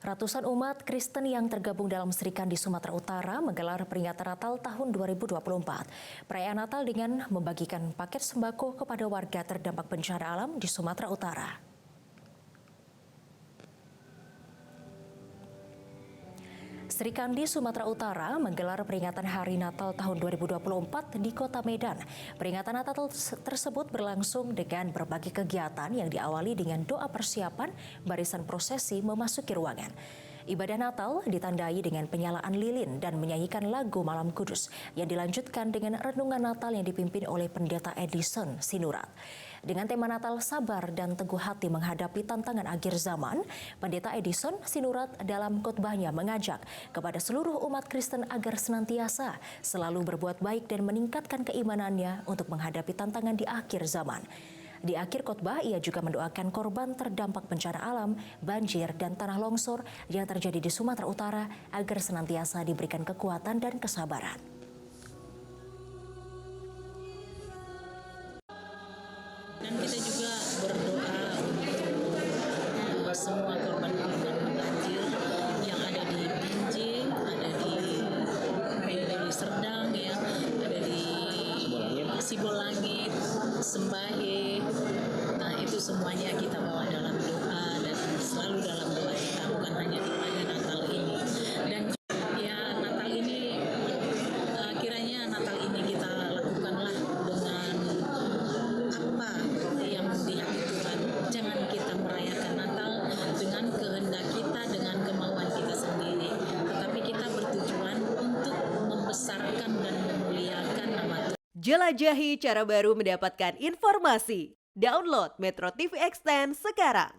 Ratusan umat Kristen yang tergabung dalam Serikan di Sumatera Utara menggelar peringatan Natal tahun 2024. Perayaan Natal dengan membagikan paket sembako kepada warga terdampak bencana alam di Sumatera Utara. Serikan di Sumatera Utara menggelar peringatan Hari Natal tahun 2024 di Kota Medan. Peringatan Natal tersebut berlangsung dengan berbagai kegiatan yang diawali dengan doa persiapan barisan prosesi memasuki ruangan. Ibadah Natal ditandai dengan penyalaan lilin dan menyanyikan lagu Malam Kudus yang dilanjutkan dengan renungan Natal yang dipimpin oleh Pendeta Edison Sinurat. Dengan tema Natal sabar dan teguh hati menghadapi tantangan akhir zaman, Pendeta Edison Sinurat dalam khotbahnya mengajak kepada seluruh umat Kristen agar senantiasa selalu berbuat baik dan meningkatkan keimanannya untuk menghadapi tantangan di akhir zaman. Di akhir khotbah, ia juga mendoakan korban terdampak bencana alam, banjir, dan tanah longsor yang terjadi di Sumatera Utara agar senantiasa diberikan kekuatan dan kesabaran. Dan kita juga berdoa untuk semua korban-korban banjir yang ada di Pinje, ada di Serdang, ya, ada di Sibolangit, Sembahe. Nah, itu semuanya kita bawa dalam doa dan selalu dalam doa kita, bukan hanya di pada Natal ini. Dan ya, Natal ini kiranya Natal ini kita lakukanlah dengan apa yang di hati Tuhan. Jangan kita merayakan Natal dengan kehendak kita, dengan kemauan kita sendiri, tetapi kita bertujuan untuk membesarkan dan memuliakan nama Tuhan. Jelajahi cara baru mendapatkan informasi. Download Metro TV Extend sekarang.